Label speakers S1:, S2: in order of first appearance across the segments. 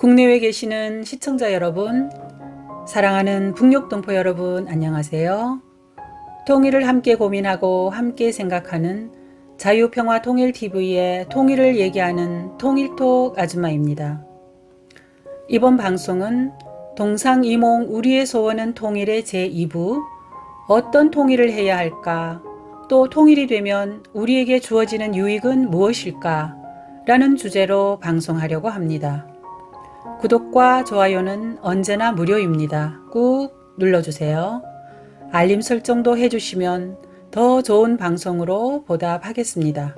S1: 국내외 계시는 시청자 여러분, 사랑하는 북녘동포 여러분 안녕하세요. 통일을 함께 고민하고 함께 생각하는 자유평화통일TV의 통일을 얘기하는 통일톡 아줌마입니다. 이번 방송은 동상이몽 우리의 소원은 통일의 제2부 어떤 통일을 해야 할까? 또 통일이 되면 우리에게 주어지는 유익은 무엇일까? 라는 주제로 방송하려고 합니다. 구독과 좋아요는 언제나 무료입니다. 꾹 눌러주세요. 알림 설정도 해주시면 더 좋은 방송으로 보답하겠습니다.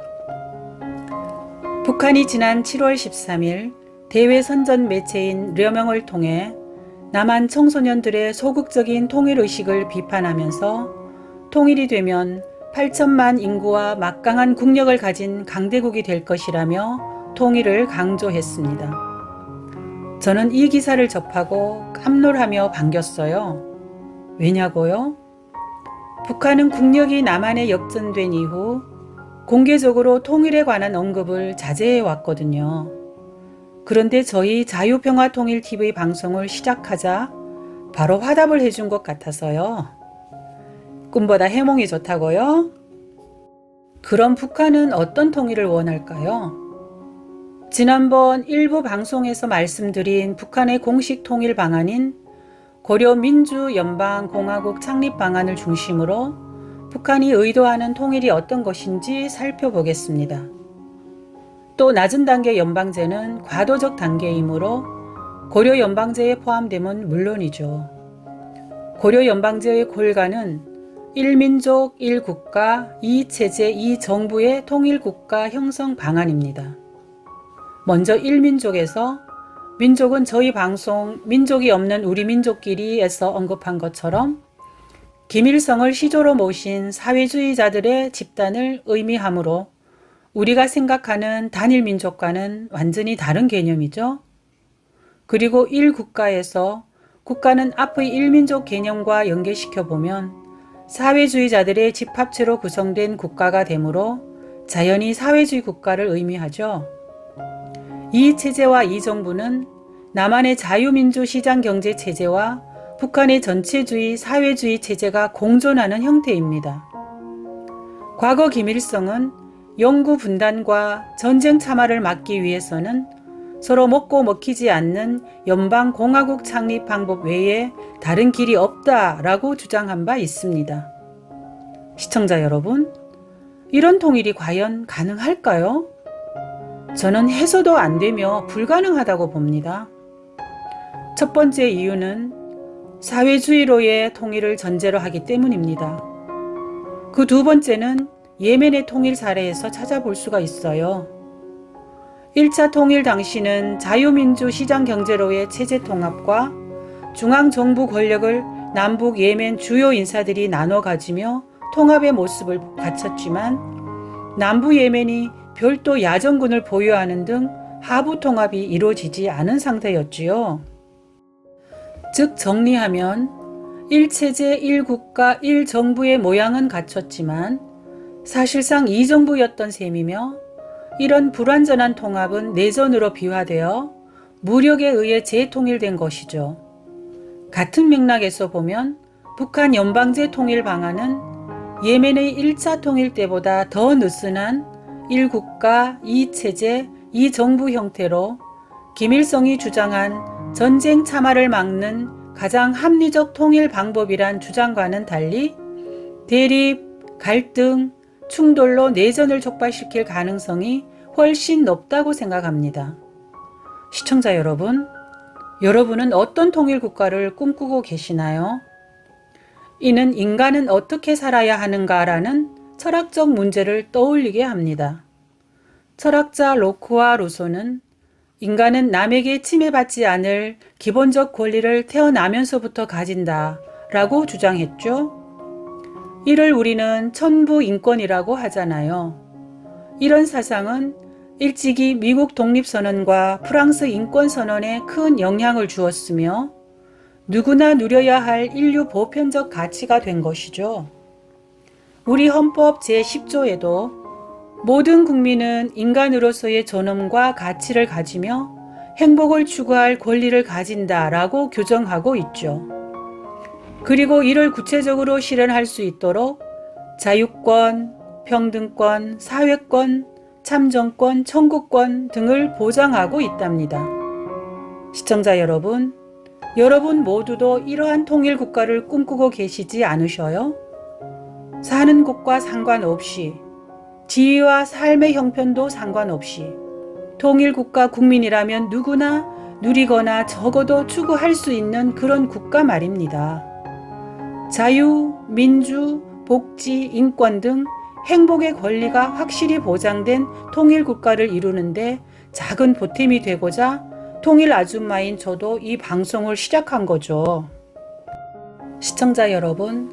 S1: 북한이 지난 7월 13일 대외 선전 매체인 려명을 통해 남한 청소년들의 소극적인 통일의식을 비판하면서 통일이 되면 8천만 인구와 막강한 국력을 가진 강대국이 될 것이라며 통일을 강조했습니다. 저는 이 기사를 접하고 깜놀하며 반겼어요. 왜냐고요? 북한은 국력이 남한에 역전된 이후 공개적으로 통일에 관한 언급을 자제해 왔거든요. 그런데 저희 자유평화통일TV 방송을 시작하자 바로 화답을 해준 것 같아서요. 꿈보다 해몽이 좋다고요? 그럼 북한은 어떤 통일을 원할까요? 지난번 일부 방송에서 말씀드린 북한의 공식 통일 방안인 고려민주연방공화국 창립 방안을 중심으로 북한이 의도하는 통일이 어떤 것인지 살펴보겠습니다. 또 낮은 단계 연방제는 과도적 단계이므로 고려연방제에 포함됨은 물론이죠. 고려연방제의 골간은 1민족 1국가 2체제 2정부의 통일국가 형성 방안입니다. 먼저 1민족에서 민족은 저희 방송 민족이 없는 우리 민족끼리에서 언급한 것처럼 김일성을 시조로 모신 사회주의자들의 집단을 의미하므로 우리가 생각하는 단일민족과는 완전히 다른 개념이죠. 그리고 1국가에서 국가는 앞의 1민족 개념과 연계시켜보면 사회주의자들의 집합체로 구성된 국가가 되므로 자연히 사회주의 국가를 의미하죠. 이 체제와 이 정부는 남한의 자유민주 시장경제 체제와 북한의 전체주의 사회주의 체제가 공존하는 형태입니다. 과거 김일성은 영구 분단과 전쟁 참화를 막기 위해서는 서로 먹고 먹히지 않는 연방공화국 창립 방법 외에 다른 길이 없다라고 주장한 바 있습니다. 시청자 여러분, 이런 통일이 과연 가능할까요? 저는 해서도 안 되며 불가능하다고 봅니다. 첫 번째 이유는 사회주의로의 통일을 전제로 하기 때문입니다. 그 두 번째는 예멘의 통일 사례에서 찾아볼 수가 있어요. 1차 통일 당시는 자유민주 시장경제로의 체제 통합과 중앙정부 권력을 남북 예멘 주요 인사들이 나눠 가지며 통합의 모습을 갖췄지만 남부 예멘이 별도 야전군을 보유하는 등 하부 통합이 이루어지지 않은 상태였지요. 즉 정리하면 1체제 1국가 1정부의 모양은 갖췄지만 사실상 2정부였던 셈이며 이런 불완전한 통합은 내전으로 비화되어 무력에 의해 재통일된 것이죠. 같은 맥락에서 보면 북한 연방제 통일 방안은 예멘의 1차 통일 때보다 더 느슨한 1국가 2체제 2정부 형태로 김일성이 주장한 전쟁 참화를 막는 가장 합리적 통일 방법이란 주장과는 달리 대립, 갈등, 충돌로 내전을 촉발시킬 가능성이 훨씬 높다고 생각합니다. 시청자 여러분, 여러분은 어떤 통일 국가를 꿈꾸고 계시나요? 이는 인간은 어떻게 살아야 하는가라는 철학적 문제를 떠올리게 합니다. 철학자 로크와 루소는 인간은 남에게 침해받지 않을 기본적 권리를 태어나면서부터 가진다 라고 주장했죠. 이를 우리는 천부인권이라고 하잖아요. 이런 사상은 일찍이 미국 독립선언과 프랑스 인권선언에 큰 영향을 주었으며 누구나 누려야 할 인류 보편적 가치가 된 것이죠. 우리 헌법 제10조에도 모든 국민은 인간으로서의 존엄과 가치를 가지며 행복을 추구할 권리를 가진다라고 규정하고 있죠. 그리고 이를 구체적으로 실현할 수 있도록 자유권, 평등권, 사회권, 참정권, 청구권 등을 보장하고 있답니다. 시청자 여러분, 여러분 모두도 이러한 통일국가를 꿈꾸고 계시지 않으셔요? 사는 곳과 상관없이, 지위와 삶의 형편도 상관없이 통일국가 국민이라면 누구나 누리거나 적어도 추구할 수 있는 그런 국가 말입니다. 자유, 민주, 복지, 인권 등 행복의 권리가 확실히 보장된 통일국가를 이루는데 작은 보탬이 되고자 통일 아줌마인 저도 이 방송을 시작한 거죠. 시청자 여러분,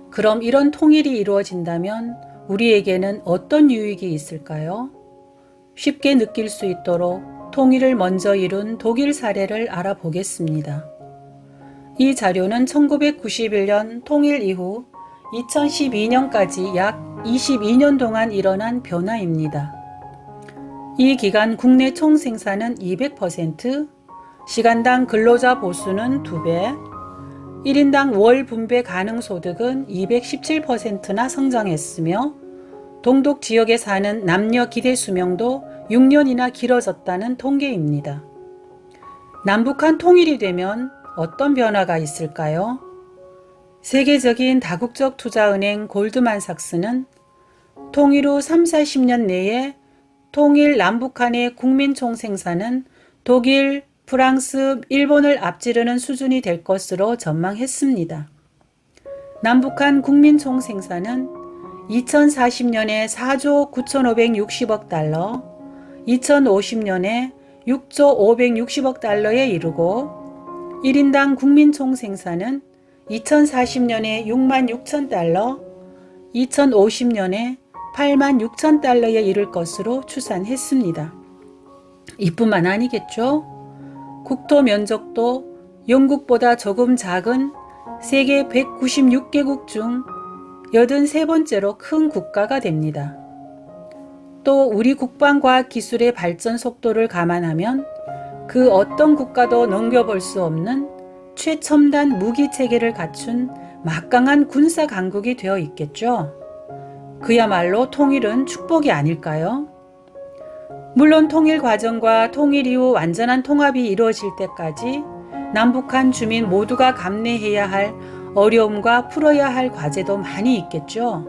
S1: 그럼 이런 통일이 이루어진다면 우리에게는 어떤 유익이 있을까요? 쉽게 느낄 수 있도록 통일을 먼저 이룬 독일 사례를 알아보겠습니다. 이 자료는 1991년 통일 이후 2012년까지 약 22년 동안 일어난 변화입니다. 이 기간 국내 총 생산은 200%, 시간당 근로자 보수는 2배, 1인당 월 분배 가능 소득은 217%나 성장했으며 동독 지역에 사는 남녀 기대 수명도 6년이나 길어졌다는 통계입니다. 남북한 통일이 되면 어떤 변화가 있을까요? 세계적인 다국적 투자은행 골드만삭스는 통일 후 30-40년 내에 통일 남북한의 국민 총생산은 독일, 프랑스, 일본을 앞지르는 수준이 될 것으로 전망했습니다. 남북한 국민 총생산은 2040년에 4조 9,560억 달러, 2050년에 6조 560억 달러에 이르고 1인당 국민 총생산은 2040년에 6만 6천 달러, 2050년에 8만 6천 달러에 이를 것으로 추산했습니다. 이뿐만 아니겠죠? 국토 면적도 영국보다 조금 작은 세계 196개국 중 83번째로 큰 국가가 됩니다. 또 우리 국방과학 기술의 발전 속도를 감안하면 그 어떤 국가도 넘겨볼 수 없는 최첨단 무기 체계를 갖춘 막강한 군사 강국이 되어 있겠죠. 그야말로 통일은 축복이 아닐까요? 물론 통일 과정과 통일 이후 완전한 통합이 이루어질 때까지 남북한 주민 모두가 감내해야 할 어려움과 풀어야 할 과제도 많이 있겠죠.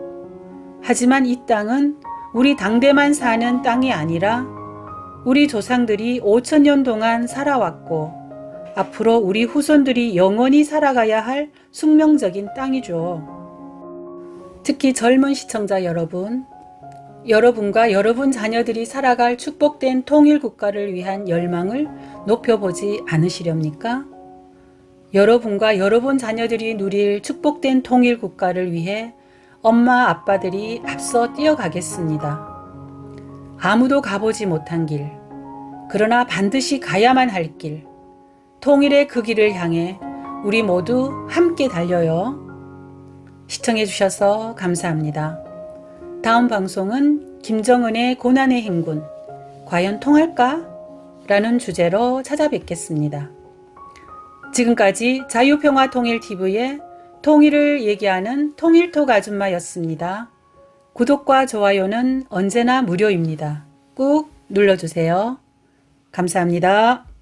S1: 하지만 이 땅은 우리 당대만 사는 땅이 아니라 우리 조상들이 5,000년 동안 살아왔고 앞으로 우리 후손들이 영원히 살아가야 할 숙명적인 땅이죠. 특히 젊은 시청자 여러분, 여러분과 여러분 자녀들이 살아갈 축복된 통일국가를 위한 열망을 높여보지 않으시렵니까? 여러분과 여러분 자녀들이 누릴 축복된 통일국가를 위해 엄마 아빠들이 앞서 뛰어가겠습니다. 아무도 가보지 못한 길, 그러나 반드시 가야만 할 길, 통일의 그 길을 향해 우리 모두 함께 달려요. 시청해 주셔서 감사합니다. 다음 방송은 김정은의 고난의 행군, 과연 통할까? 라는 주제로 찾아뵙겠습니다. 지금까지 자유평화통일TV의 통일을 얘기하는 통일톡 아줌마였습니다. 구독과 좋아요는 언제나 무료입니다. 꾹 눌러주세요. 감사합니다.